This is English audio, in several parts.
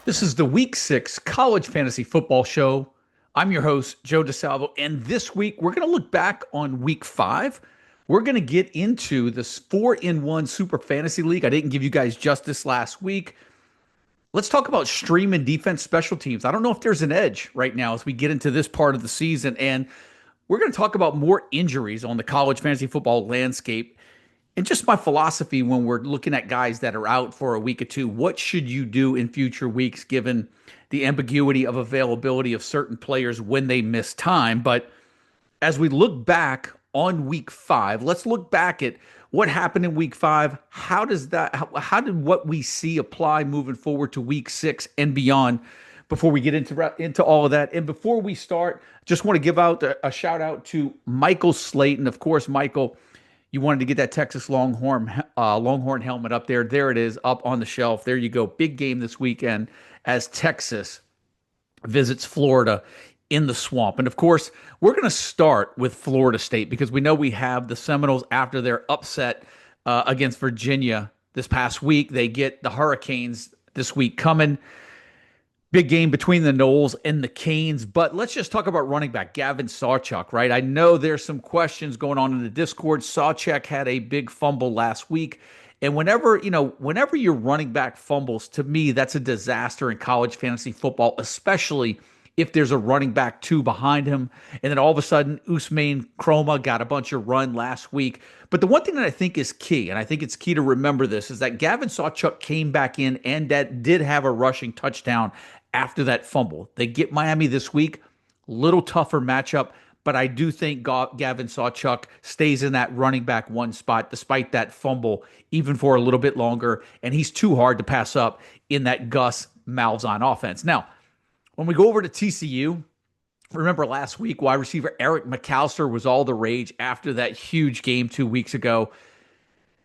This is the Week 6 College Fantasy Football Show. I'm your host, Joe DeSalvo, and this week we're going to look back on Week 5. We're going to get into this 4-in-1 Super Fantasy League. I didn't give you guys justice last week. Let's talk about stream and defense special teams. I don't know if there's an edge right now as we get into this part of the season, and we're going to talk about more injuries on the college fantasy football landscape. And just my philosophy when we're looking at guys that are out for a week or two, what should you do in future weeks given the ambiguity of availability of certain players when they miss time? But as we look back on week 5, let's look back at what happened in week 5. How did what we see apply moving forward to week 6 and beyond? Before we get into all of that, and before we start, just want to give out a shout out to Michael Slayton. Of course, Michael, you wanted to get that Texas Longhorn helmet up there. There it is, up on the shelf. There you go. Big game this weekend as Texas visits Florida in the swamp. And of course, we're going to start with Florida State because we know we have the Seminoles after their upset against Virginia this past week. They get the Hurricanes this week coming. Big game between the Noles and the Canes, but let's just talk about running back Gavin Sawchuk, right? I know there's some questions going on in the Discord. Sawchuk had a big fumble last week, and whenever your running back fumbles, to me, that's a disaster in college fantasy football, especially if there's a running back two behind him. And then all of a sudden, Usman Kroma got a bunch of run last week. But the one thing that I think is key, and I think it's key to remember this, is that Gavin Sawchuk came back in and that did have a rushing touchdown after that fumble. They get Miami this week, little tougher matchup, but I do think Gavin Sawchuk stays in that running back one spot despite that fumble, even for a little bit longer, and he's too hard to pass up in that Gus Malzahn offense. Now, when we go over to TCU, remember last week, wide receiver Eric McAllister was all the rage after that huge game 2 weeks ago,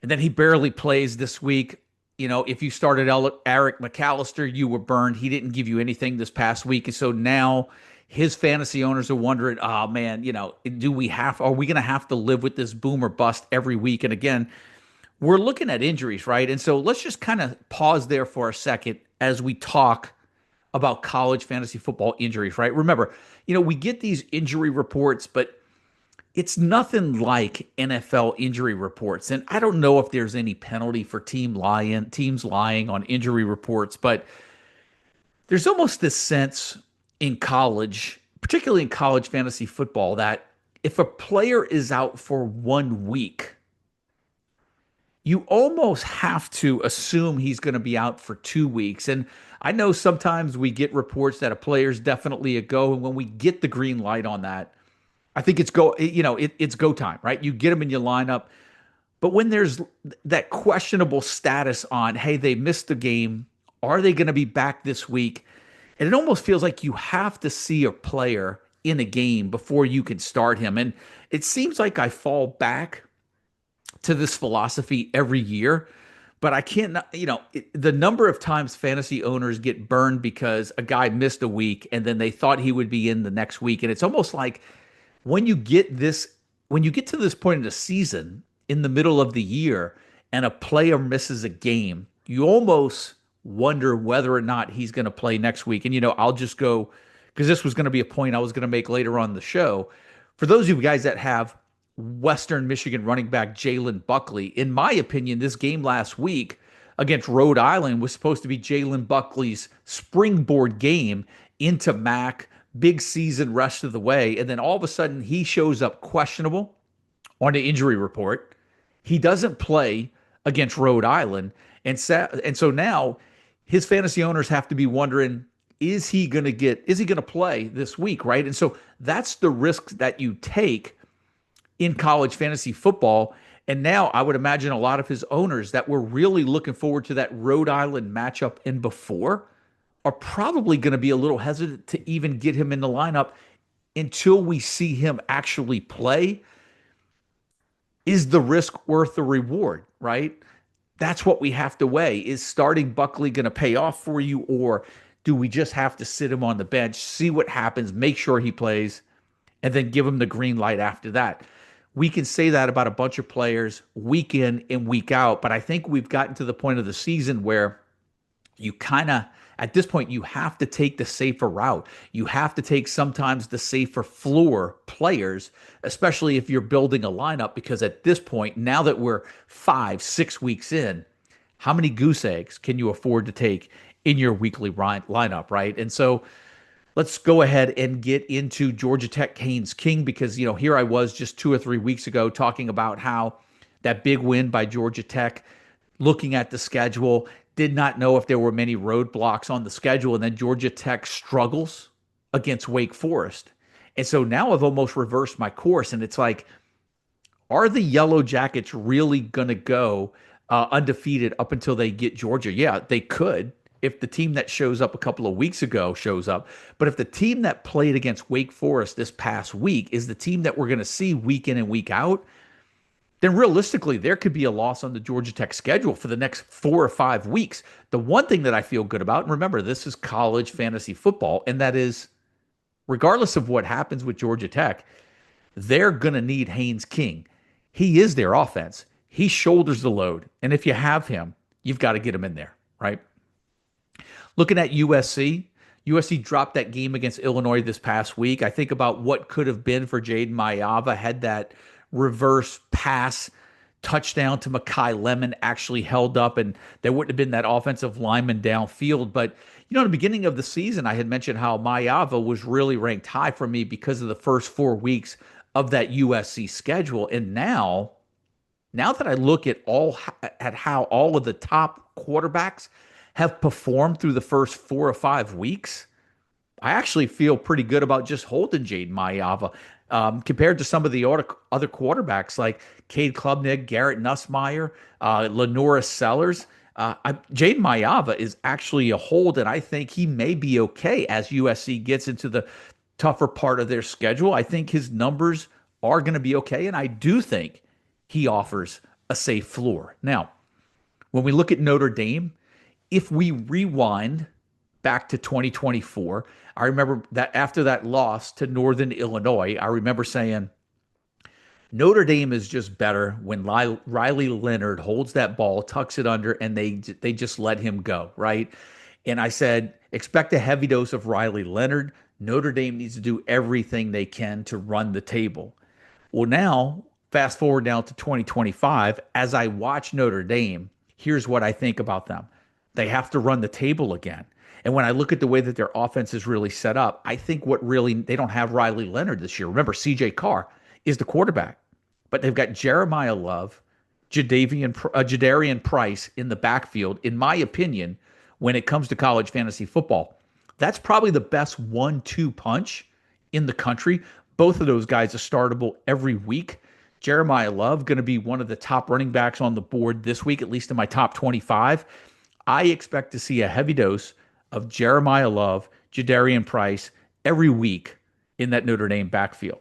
and then he barely plays this week. You know, if you started Eric McAllister, you were burned. He didn't give you anything this past week. And so now his fantasy owners are wondering, oh man, are we going to have to live with this boom or bust every week? And again, we're looking at injuries, right? And so let's just kind of pause there for a second as we talk about college fantasy football injuries, right? Remember, we get these injury reports, but it's nothing like NFL injury reports. And I don't know if there's any penalty for teams lying on injury reports, but there's almost this sense in college, particularly in college fantasy football, that if a player is out for 1 week, you almost have to assume he's going to be out for 2 weeks. And I know sometimes we get reports that a player's definitely a go, and when we get the green light on that, I think it's go time, right? You get them in your lineup. But when there's that questionable status on, hey, they missed the game, are they going to be back this week? And it almost feels like you have to see a player in a game before you can start him. And it seems like I fall back to this philosophy every year, but I can't, the number of times fantasy owners get burned because a guy missed a week and then they thought he would be in the next week. And it's almost like, when you get to this point in the season, in the middle of the year, and a player misses a game, you almost wonder whether or not he's going to play next week. And, I'll just go, because this was going to be a point I was going to make later on the show. For those of you guys that have Western Michigan running back Jalen Buckley, in my opinion, this game last week against Rhode Island was supposed to be Jalen Buckley's springboard game into MAC, big season rest of the way. And then all of a sudden he shows up questionable on the injury report. He doesn't play against Rhode Island. And so now his fantasy owners have to be wondering, is he going to play this week, right? And so that's the risk that you take in college fantasy football. And now I would imagine a lot of his owners that were really looking forward to that Rhode Island matchup and before are probably going to be a little hesitant to even get him in the lineup until we see him actually play. Is the risk worth the reward, right? That's what we have to weigh. Is starting Buckley going to pay off for you, or do we just have to sit him on the bench, see what happens, make sure he plays, and then give him the green light after that? We can say that about a bunch of players week in and week out, but I think we've gotten to the point of the season where you kind of, at this point, you have to take the safer route. You have to take sometimes the safer floor players, especially if you're building a lineup, because at this point, now that we're 5, 6 weeks in, how many goose eggs can you afford to take in your weekly lineup, right? And so let's go ahead and get into Georgia Tech Haynes King, because here I was just 2 or 3 weeks ago talking about how that big win by Georgia Tech, looking at the schedule, did not know if there were many roadblocks on the schedule, and then Georgia Tech struggles against Wake Forest. And so now I've almost reversed my course, and it's like, are the Yellow Jackets really going to go undefeated up until they get Georgia? Yeah, they could if the team that shows up a couple of weeks ago shows up. But if the team that played against Wake Forest this past week is the team that we're going to see week in and week out, then realistically, there could be a loss on the Georgia Tech schedule for the next 4 or 5 weeks. The one thing that I feel good about, and remember, this is college fantasy football, and that is, regardless of what happens with Georgia Tech, they're going to need Haynes King. He is their offense. He shoulders the load. And if you have him, you've got to get him in there, right? Looking at USC, USC dropped that game against Illinois this past week. I think about what could have been for Jaden Mayava had that reverse pass touchdown to Makai Lemon actually held up, and there wouldn't have been that offensive lineman downfield. But, at the beginning of the season, I had mentioned how Mayava was really ranked high for me because of the first 4 weeks of that USC schedule. And now that I look at how all of the top quarterbacks have performed through the first 4 or 5 weeks, I actually feel pretty good about just holding Jaden Mayava compared to some of the other quarterbacks like Cade Klubnik, Garrett Nussmeier, Lenora Sellers. Jaden Mayava is actually a hold, and I think he may be okay as USC gets into the tougher part of their schedule. I think his numbers are going to be okay, and I do think he offers a safe floor. Now, when we look at Notre Dame, if we rewind back to 2024, I remember that after that loss to Northern Illinois, I remember saying, Notre Dame is just better when Riley Leonard holds that ball, tucks it under, and they just let him go, right? And I said, expect a heavy dose of Riley Leonard. Notre Dame needs to do everything they can to run the table. Well, now, fast forward now to 2025, as I watch Notre Dame, here's what I think about them. They have to run the table again. And when I look at the way that their offense is really set up, I think they don't have Riley Leonard this year. Remember, CJ Carr is the quarterback, but they've got Jeremiah Love, Jadarian Price in the backfield. In my opinion, when it comes to college fantasy football, that's probably the best 1-2 punch in the country. Both of those guys are startable every week. Jeremiah Love going to be one of the top running backs on the board this week, at least in my top 25. I expect to see a heavy dose of Jeremiah Love, Jadarian Price every week in that Notre Dame backfield.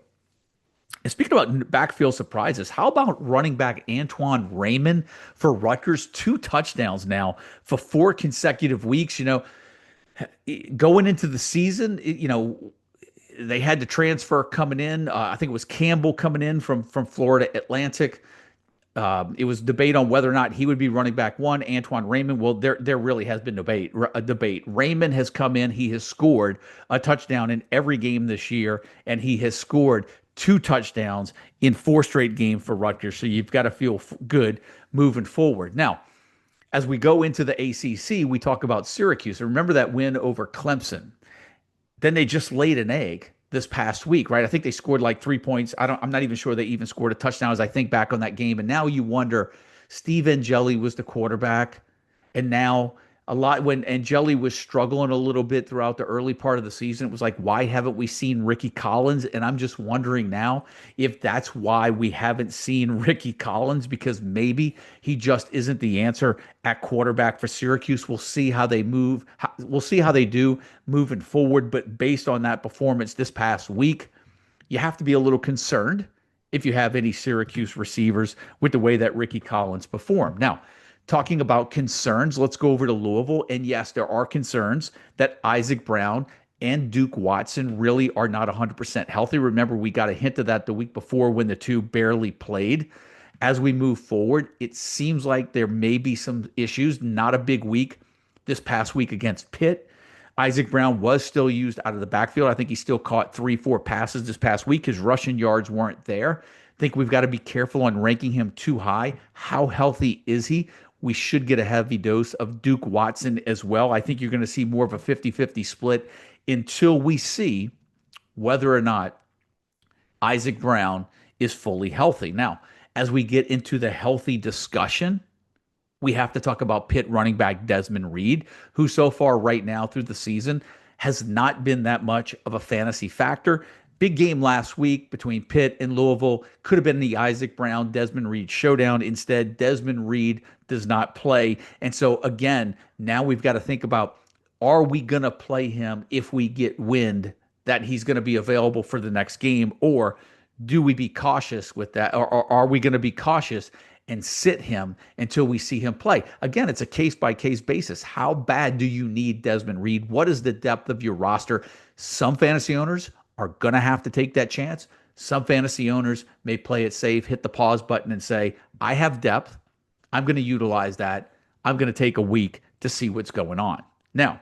And speaking about backfield surprises, how about running back Antoine Raymond for Rutgers? 2 touchdowns now for 4 consecutive weeks. Going into the season, they had the transfer coming in. I think it was Campbell coming in from Florida Atlantic. It was debate on whether or not he would be running back 1, Antoine Raymond. Well, there really has been a debate. Raymond has come in. He has scored a touchdown in every game this year, and he has scored 2 touchdowns in 4 straight games for Rutgers. So you've got to feel good moving forward. Now, as we go into the ACC, we talk about Syracuse. Remember that win over Clemson. Then they just laid an egg this past week, right? I think they scored like 3 points. I'm not even sure they even scored a touchdown as I think back on that game. And now you wonder, Steve Angeli was the quarterback. And now when Angeli was struggling a little bit throughout the early part of the season, it was like, why haven't we seen Ricky Collins? And I'm just wondering now if that's why we haven't seen Ricky Collins, because maybe he just isn't the answer at quarterback for Syracuse. We'll see how they move. We'll see how they do moving forward. But based on that performance this past week, you have to be a little concerned if you have any Syracuse receivers with the way that Ricky Collins performed. Now, talking about concerns, let's go over to Louisville. And yes, there are concerns that Isaac Brown and Duke Watson really are not 100% healthy. Remember, we got a hint of that the week before when the two barely played. As we move forward, it seems like there may be some issues. Not a big week this past week against Pitt. Isaac Brown was still used out of the backfield. I think he still caught 3, 4 passes this past week. His rushing yards weren't there. I think we've got to be careful on ranking him too high. How healthy is he? We should get a heavy dose of Duke Watson as well. I think you're going to see more of a 50-50 split until we see whether or not Isaac Brown is fully healthy. Now, as we get into the healthy discussion, we have to talk about Pitt running back Desmond Reed, who so far right now through the season has not been that much of a fantasy factor. Big game last week between Pitt and Louisville. Could have been the Isaac Brown, Desmond Reed showdown. Instead, Desmond Reed does not play. And so, again, now we've got to think about, are we going to play him if we get wind that he's going to be available for the next game? Or do we be cautious with that? Or are we going to be cautious and sit him until we see him play? Again, it's a case-by-case basis. How bad do you need Desmond Reed? What is the depth of your roster? Some fantasy owners are going to have to take that chance. Some fantasy owners may play it safe, hit the pause button and say, I have depth. I'm going to utilize that. I'm going to take a week to see what's going on. Now,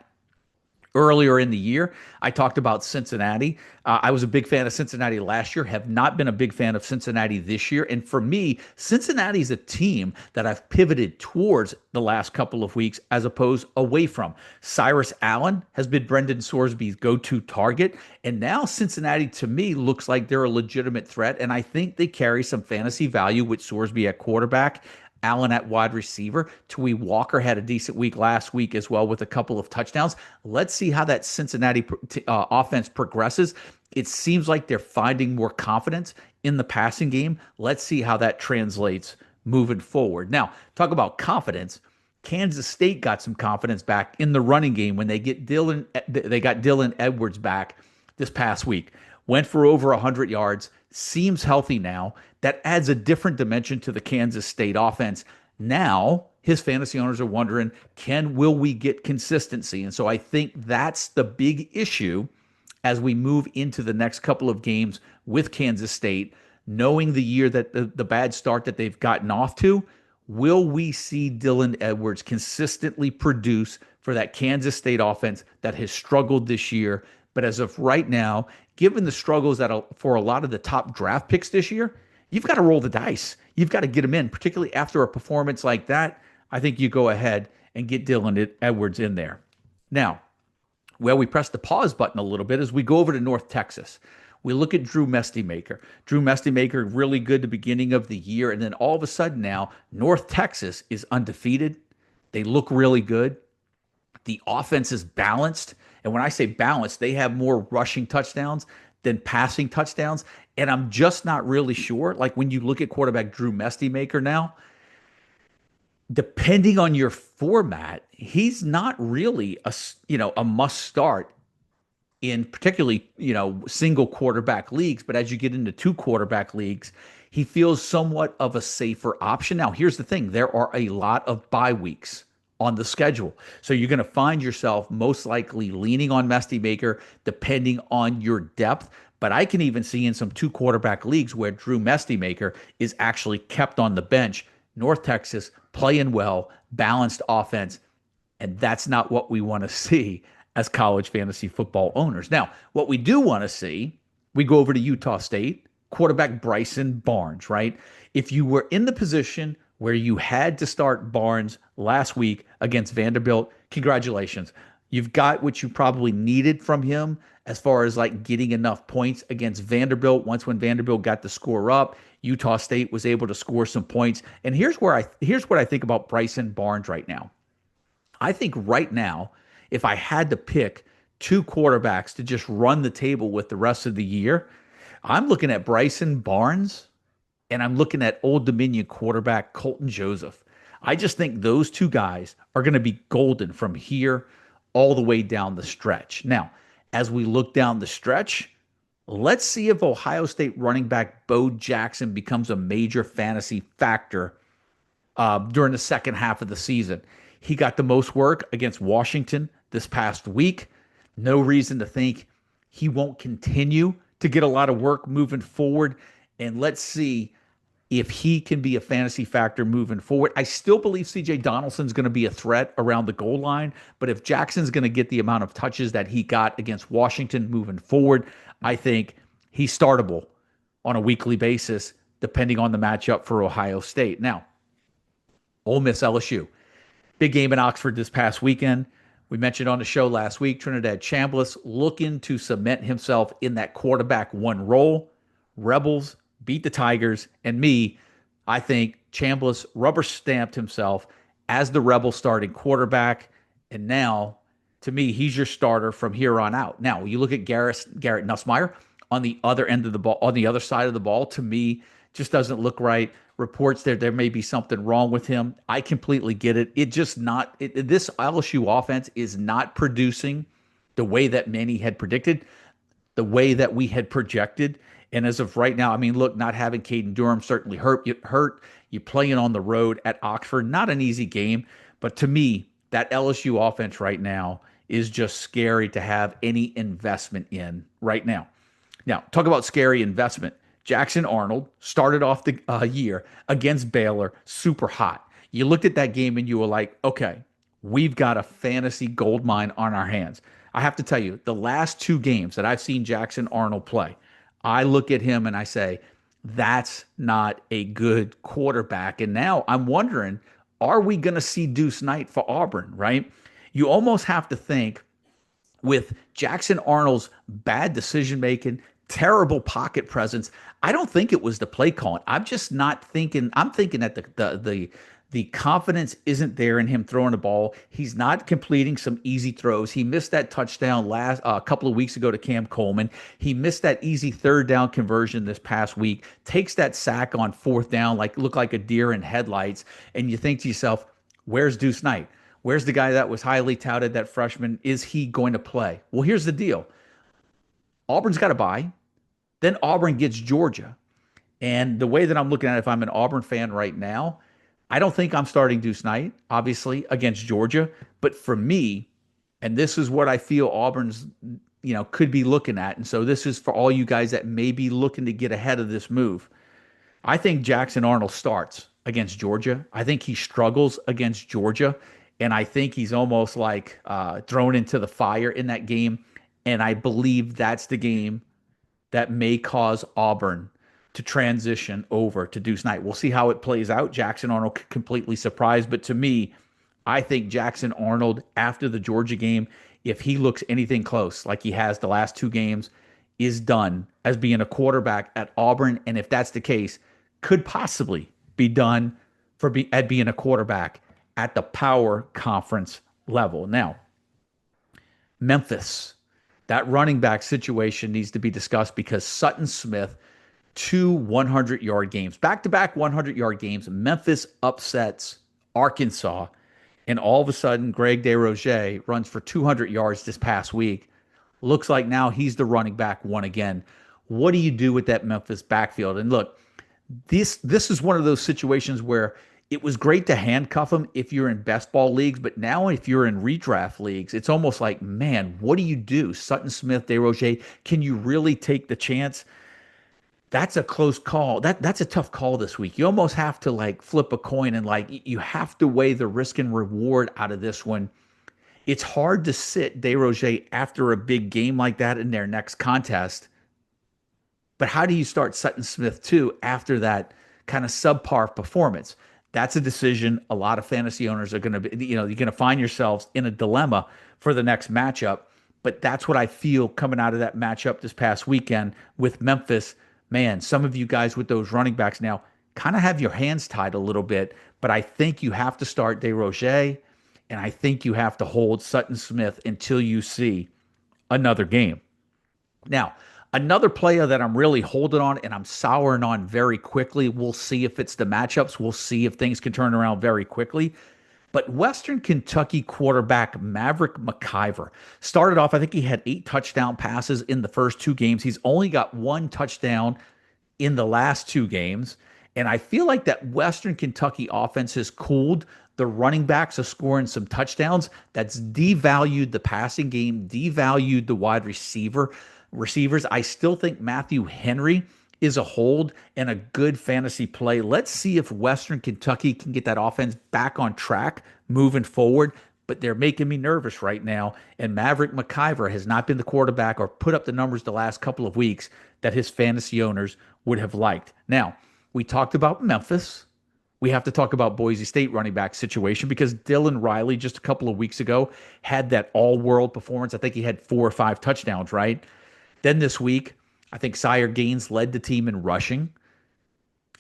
earlier in the year, I talked about Cincinnati. I was a big fan of Cincinnati last year, have not been a big fan of Cincinnati this year. And for me, Cincinnati is a team that I've pivoted towards the last couple of weeks as opposed away from. Cyrus Allen has been Brendan Sorsby's go-to target. And now Cincinnati, to me, looks like they're a legitimate threat. And I think they carry some fantasy value with Sorsby at quarterback, Allen at wide receiver. Tui Walker had a decent week last week as well with a couple of touchdowns. Let's see how that Cincinnati offense progresses. It seems like they're finding more confidence in the passing game. Let's see how that translates moving forward. Now, talk about confidence. Kansas State got some confidence back in the running game when they got Dylan Edwards back this past week. Went for over 100 yards, seems healthy now. That adds a different dimension to the Kansas State offense. Now, his fantasy owners are wondering, will we get consistency? And so I think that's the big issue as we move into the next couple of games with Kansas State, knowing the year that the bad start that they've gotten off to. Will we see Dylan Edwards consistently produce for that Kansas State offense that has struggled this year? But as of right now, given the struggles for a lot of the top draft picks this year, you've got to roll the dice. You've got to get them in, particularly after a performance like that. I think you go ahead and get Dylan Edwards in there. Now, where we press the pause button a little bit is we go over to North Texas. We look at Drew Mestemaker. Drew Mestemaker, really good at the beginning of the year. And then all of a sudden now, North Texas is undefeated. They look really good. The offense is balanced. And when I say balanced, they have more rushing touchdowns than passing touchdowns. And I'm just not really sure. Like when you look at quarterback Drew Mestemaker now, depending on your format, he's not really a must start in particularly, single quarterback leagues. But as you get into 2 quarterback leagues, he feels somewhat of a safer option. Now, here's the thing. There are a lot of bye weeks on the schedule. So you're going to find yourself most likely leaning on Mestemaker depending on your depth. But I can even see in some 2 quarterback leagues where Drew Mestemaker is actually kept on the bench. North Texas playing well, balanced offense. And that's not what we want to see as college fantasy football owners. Now, what we do want to see, we go over to Utah State, quarterback Bryson Barnes, right? If you were in the position where you had to start Barnes last week against Vanderbilt, congratulations. You've got what you probably needed from him as far as like getting enough points against Vanderbilt. When Vanderbilt got the score up, Utah State was able to score some points. And here's what I think about Bryson Barnes right now. I think right now, if I had to pick 2 quarterbacks to just run the table with the rest of the year, I'm looking at Bryson Barnes and I'm looking at Old Dominion quarterback Colton Joseph. I just think those 2 guys are going to be golden from here all the way down the stretch. Now, as we look down the stretch, let's see if Ohio State running back Bo Jackson becomes a major fantasy factor during the second half of the season. He got the most work against Washington this past week. No reason to think he won't continue to get a lot of work moving forward. And let's see if he can be a fantasy factor moving forward. I still believe CJ Donaldson's going to be a threat around the goal line, but if Jackson's going to get the amount of touches that he got against Washington moving forward, I think he's startable on a weekly basis, depending on the matchup for Ohio State. Now, Ole Miss LSU. Big game in Oxford this past weekend. We mentioned on the show last week, Trinidad Chambliss looking to cement himself in that quarterback one role. Rebels beat the Tigers, and I think Chambliss rubber stamped himself as the Rebel starting quarterback, and now, to me, he's your starter from here on out. Now, you look at Garrett Nussmeier on the other end of the ball, on the other side of the ball, to me, just doesn't look right. Reports there may be something wrong with him. I completely get it. This LSU offense is not producing the way that many had predicted, the way that we had projected. And as of right now, I mean, look, not having Caden Durham certainly hurt. You're playing on the road at Oxford, not an easy game. But to me, that LSU offense right now is just scary to have any investment in right now. Now, talk about scary investment. Jackson Arnold started off the year against Baylor super hot. You looked at that game and you were like, okay, we've got a fantasy gold mine on our hands. I have to tell you, the last two games that I've seen Jackson Arnold play, I look at him and I say, that's not a good quarterback. And now I'm wondering, are we going to see Deuce Knight for Auburn, right? You almost have to think with Jackson Arnold's bad decision making, terrible pocket presence. I don't think it was the play calling. I'm just not thinking. I'm thinking that the confidence isn't there in him throwing the ball. He's not completing some easy throws. He missed that touchdown last a couple of weeks ago to Cam Coleman. He missed that easy third down conversion this past week. Takes that sack on fourth down, look like a deer in headlights. And you think to yourself, where's Deuce Knight? Where's the guy that was highly touted, that freshman? Is he going to play? Well, here's the deal. Auburn's got to bye. Then Auburn gets Georgia. And the way that I'm looking at it, if I'm an Auburn fan right now, I don't think I'm starting Deuce Knight, obviously, against Georgia. But for me, and this is what I feel Auburn's, could be looking at. And so this is for all you guys that may be looking to get ahead of this move. I think Jackson Arnold starts against Georgia. I think he struggles against Georgia. And I think he's almost like thrown into the fire in that game. And I believe that's the game that may cause Auburn to transition over to Deuce Knight. We'll see how it plays out. Jackson Arnold completely surprised. But to me, I think Jackson Arnold, after the Georgia game, if he looks anything close like he has the last two games, is done as being a quarterback at Auburn. And if that's the case, could possibly be done at being a quarterback at the power conference level. Now, Memphis, that running back situation needs to be discussed because Sutton Smith, 2 100-yard games, back-to-back 100-yard games. Memphis upsets Arkansas, and all of a sudden, Greg DesRochers runs for 200 yards this past week. Looks like now he's the running back one again. What do you do with that Memphis backfield? And look, this is one of those situations where it was great to handcuff him if you're in best ball leagues, but now if you're in redraft leagues, it's almost like, man, what do you do? Sutton Smith, DesRochers, can you really take the chance? That's a close call. That's a tough call this week. You almost have to flip a coin and you have to weigh the risk and reward out of this one. It's hard to sit DesRochers after a big game like that in their next contest. But how do you start Sutton Smith too after that kind of subpar performance? That's a decision a lot of fantasy owners are going to be, you're going to find yourselves in a dilemma for the next matchup. But that's what I feel coming out of that matchup this past weekend with Memphis. Man, some of you guys with those running backs now kind of have your hands tied a little bit, but I think you have to start DesRochers, and I think you have to hold Sutton Smith until you see another game. Now, another player that I'm really holding on and I'm souring on very quickly, we'll see if it's the matchups. We'll see if things can turn around very quickly. But Western Kentucky quarterback Maverick McIver started off, I think he had 8 touchdown passes in the first 2 games. He's only got 1 touchdown in the last 2 games. And I feel like that Western Kentucky offense has cooled. The running backs are scoring some touchdowns. That's devalued the passing game, devalued the wide receivers. I still think Matthew Henry is a hold and a good fantasy play. Let's see if Western Kentucky can get that offense back on track moving forward. But they're making me nervous right now. And Maverick McIver has not been the quarterback or put up the numbers the last couple of weeks that his fantasy owners would have liked. Now, we talked about Memphis. We have to talk about Boise State running back situation because Dylan Riley just a couple of weeks ago had that all-world performance. I think he had 4 or 5 touchdowns, right? Then this week, I think Sire Gaines led the team in rushing.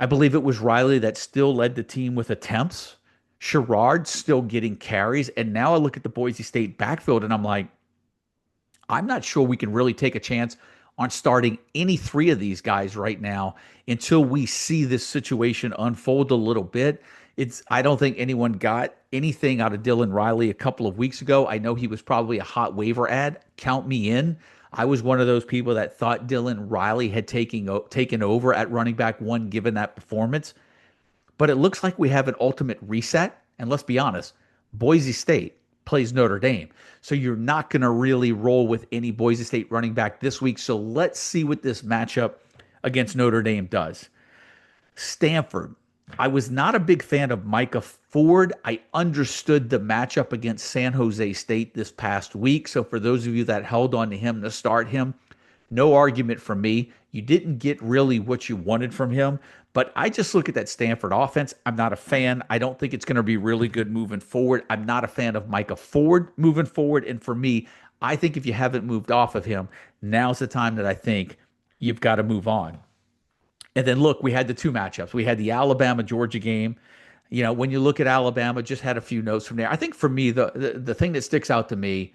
I believe it was Riley that still led the team with attempts. Sherrard still getting carries. And now I look at the Boise State backfield and I'm like, I'm not sure we can really take a chance on starting any three of these guys right now until we see this situation unfold a little bit. I don't think anyone got anything out of Dylan Riley a couple of weeks ago. I know he was probably a hot waiver ad. Count me in. I was one of those people that thought Dylan Riley had taken over at running back one given that performance. But it looks like we have an ultimate reset. And let's be honest, Boise State plays Notre Dame. So you're not going to really roll with any Boise State running back this week. So let's see what this matchup against Notre Dame does. Stanford. I was not a big fan of Micah Ford. I understood the matchup against San Jose State this past week. So for those of you that held on to him to start him, no argument from me. You didn't get really what you wanted from him. But I just look at that Stanford offense. I'm not a fan. I don't think it's going to be really good moving forward. I'm not a fan of Micah Ford moving forward. And for me, I think if you haven't moved off of him, now's the time that I think you've got to move on. And then look, we had the two matchups. We had the Alabama-Georgia game. You know, when you look at Alabama, just had a few notes from there. I think for me, the thing that sticks out to me,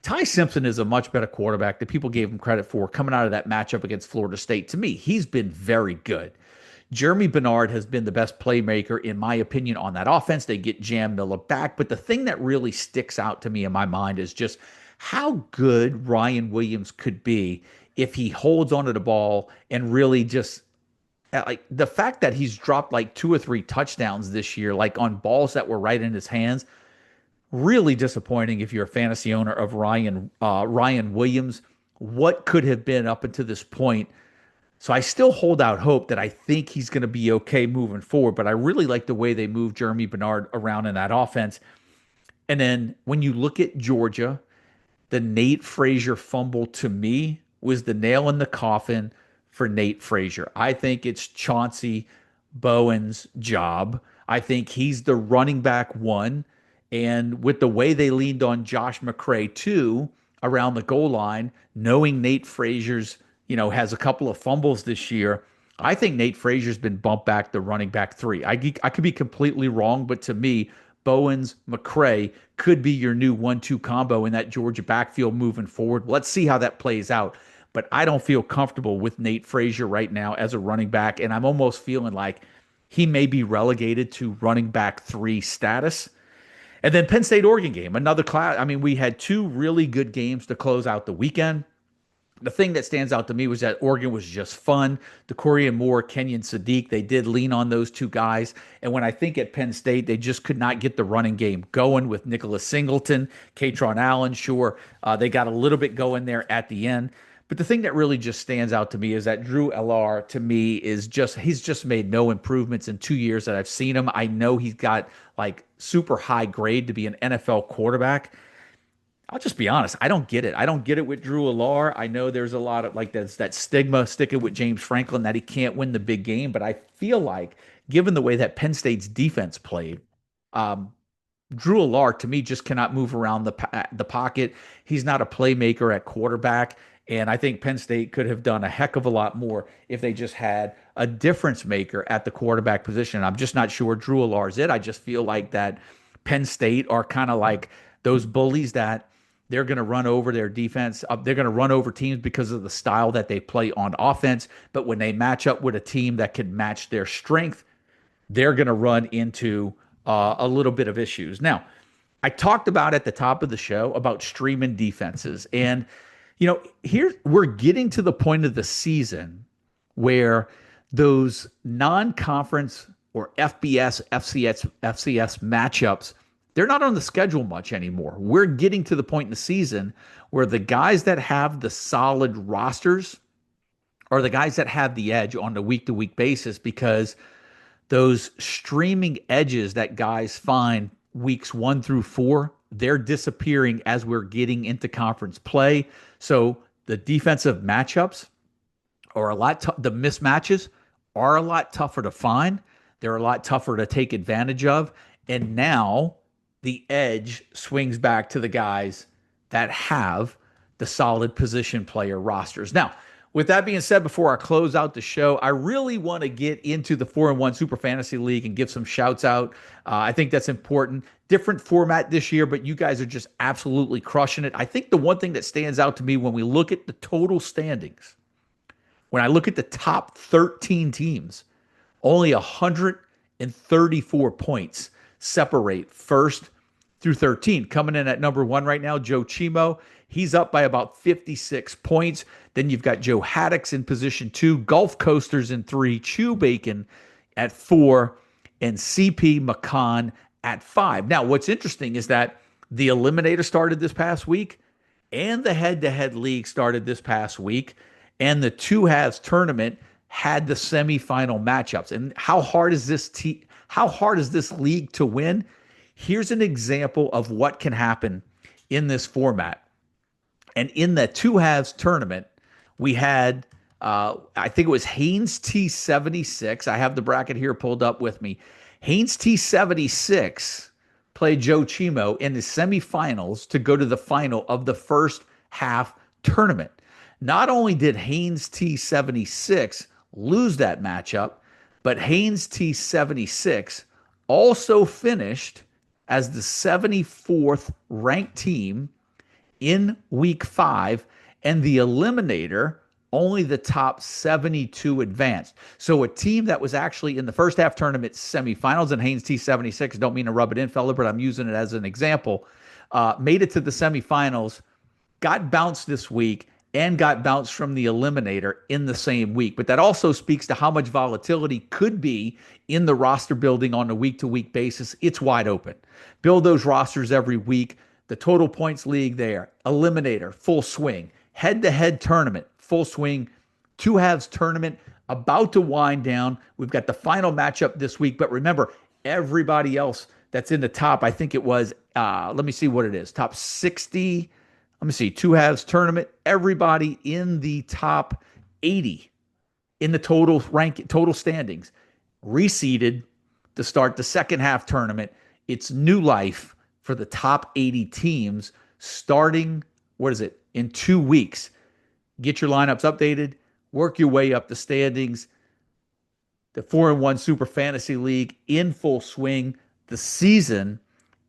Ty Simpson is a much better quarterback than people gave him credit for coming out of that matchup against Florida State. To me, he's been very good. Jeremy Bernard has been the best playmaker, in my opinion, on that offense. They get Jam Miller back. But the thing that really sticks out to me in my mind is just how good Ryan Williams could be if he holds onto the ball and really just like the fact that he's dropped like 2 or 3 touchdowns this year, like on balls that were right in his hands. Really disappointing if you're a fantasy owner of Ryan Williams. What could have been up until this point? So I still hold out hope that I think he's going to be okay moving forward, but I really like the way they move Jeremy Bernard around in that offense. And then when you look at Georgia, the Nate Frazier fumble to me was the nail in the coffin for Nate Frazier. I think it's Chauncey Bowen's job. I think he's the running back one. And with the way they leaned on Josh McCray too around the goal line, knowing Nate Frazier's, has a couple of fumbles this year, I think Nate Frazier's been bumped back to running back 3. I could be completely wrong, but to me, Bowens, McCray could be your new 1-2 combo in that Georgia backfield moving forward. Let's see how that plays out. But I don't feel comfortable with Nate Frazier right now as a running back, and I'm almost feeling like he may be relegated to running back 3 status. And then Penn State Oregon game, another class. I mean, we had 2 really good games to close out the weekend. The thing that stands out to me was that Oregon was just fun. DeCorian Moore, Kenyon Sadiq, they did lean on those 2 guys. And when I think at Penn State, they just could not get the running game going with Nicholas Singleton, Katron Allen. Sure, they got a little bit going there at the end. But the thing that really just stands out to me is that Drew Ellar, to me, he's just made no improvements in 2 years that I've seen him. I know he's got like super high grade to be an NFL quarterback. I'll just be honest. I don't get it. I don't get it with Drew Ellar. I know there's a lot of like that stigma sticking with James Franklin that he can't win the big game. But I feel like, given the way that Penn State's defense played, Drew Ellar, to me, just cannot move around the pocket. He's not a playmaker at quarterback. And I think Penn State could have done a heck of a lot more if they just had a difference maker at the quarterback position. I'm just not sure Drew Ellar's it. I just feel like that Penn State are kind of like those bullies that they're going to run over their defense. They're going to run over teams because of the style that they play on offense. But when they match up with a team that can match their strength, they're going to run into a little bit of issues. Now, I talked about at the top of the show about streaming defenses. And here we're getting to the point of the season where those non-conference or FBS, FCS matchups, they're not on the schedule much anymore. We're getting to the point in the season where the guys that have the solid rosters are the guys that have the edge on a week to week basis because those streaming edges that guys find weeks 1 through 4, they're disappearing as we're getting into conference play. So the defensive matchups are a lot, the mismatches are a lot tougher to find. They're a lot tougher to take advantage of. And now the edge swings back to the guys that have the solid position player rosters. Now, with that being said, before I close out the show, I really want to get into the 4-in-1 Super Fantasy League and give some shouts out. I think that's important. Different format this year, but you guys are just absolutely crushing it. I think the one thing that stands out to me when we look at the total standings, when I look at the top 13 teams, only 134 points separate first through 13. Coming in at number 1 right now, Joe Chimo. He's up by about 56 points. Then you've got Joe Haddix in position 2, Gulf Coasters in 3, Chew Bacon at 4, and CP McCon at 5. Now, what's interesting is that the Eliminator started this past week, and the head-to-head league started this past week, and the two halves tournament had the semifinal matchups. And how hard is this league to win? Here's an example of what can happen in this format. And in the two halves tournament, we had, I think it was Haynes T76. I have the bracket here pulled up with me. Haynes T76 played Joe Chimo in the semifinals to go to the final of the first half tournament. Not only did Haynes T76 lose that matchup, but Haynes T76 also finished as the 74th ranked team in week 5, and the Eliminator, only the top 72 advanced. So a team that was actually in the first half tournament semifinals, and Haynes T76, don't mean to rub it in, fella, but I'm using it as an example, made it to the semifinals, got bounced this week, and got bounced from the Eliminator in the same week. But that also speaks to how much volatility could be in the roster building on a week-to-week basis. It's wide open. Build those rosters every week. The total points league there, Eliminator, full swing. Head-to-head tournament, full swing. Two halves tournament, about to wind down. We've got the final matchup this week. But remember, everybody else that's in the top, I think it was, let me see what it is, top 60. Let me see, two halves tournament, everybody in the top 80 in the total standings, reseeded to start the second half tournament. It's new life for the top 80 teams starting, in 2 weeks. Get your lineups updated, work your way up the standings. The 4-in-1 Super Fantasy League in full swing, the season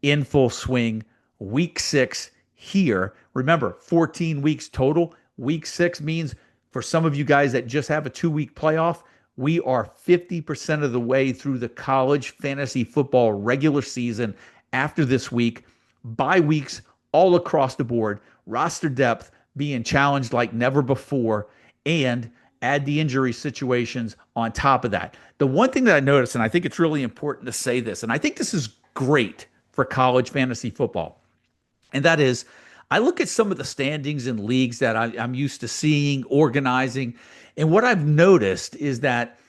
in full swing, week 6 here. Remember, 14 weeks total. Week 6 means for some of you guys that just have a 2-week playoff, we are 50% of the way through the college fantasy football regular season after this week. Bye weeks all across the board. Roster depth being challenged like never before. And add the injury situations on top of that. The one thing that I noticed, and I think it's really important to say this, and I think this is great for college fantasy football, and that is, I look at some of the standings in leagues that I'm used to seeing, organizing, and what I've noticed is that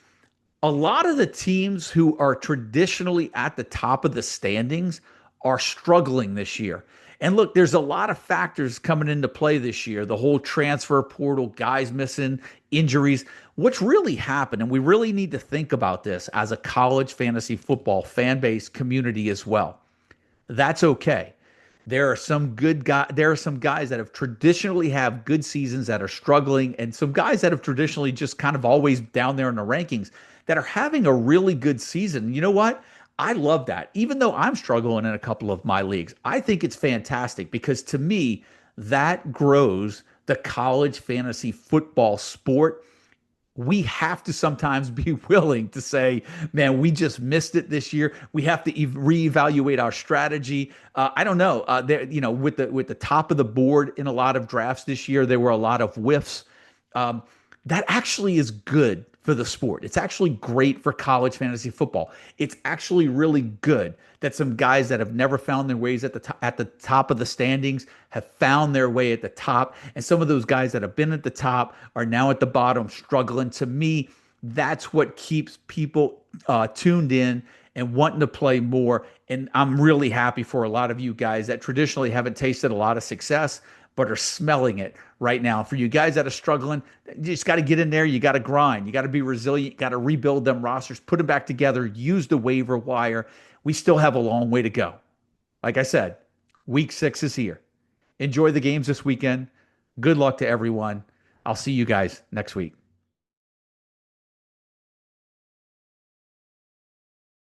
a lot of the teams who are traditionally at the top of the standings are struggling this year. And look, there's a lot of factors coming into play this year. The whole transfer portal, guys missing, injuries. What's really happened, and we really need to think about this as a college fantasy football fan base community as well. That's okay. There are some good guys. There are some guys that have traditionally have good seasons that are struggling, and some guys that have traditionally just kind of always down there in the rankings that are having a really good season. You know what? I love that. Even though I'm struggling in a couple of my leagues, I think it's fantastic because to me, that grows the college fantasy football sport. We have to sometimes be willing to say, man, we just missed it this year. We have to reevaluate our strategy. I don't know. With the top of the board in a lot of drafts this year, there were a lot of whiffs. That actually is good for the sport. It's actually great for college fantasy football. It's actually really good that some guys that have never found their ways at the top of the standings have found their way at the top, and some of those guys that have been at the top are now at the bottom struggling. To me, that's what keeps people tuned in and wanting to play more. And I'm really happy for a lot of you guys that traditionally haven't tasted a lot of success, but are smelling it right now. For you guys that are struggling, you just got to get in there. You got to grind. You got to be resilient. You got to rebuild them rosters, put them back together, use the waiver wire. We still have a long way to go. Like I said, week 6 is here. Enjoy the games this weekend. Good luck to everyone. I'll see you guys next week.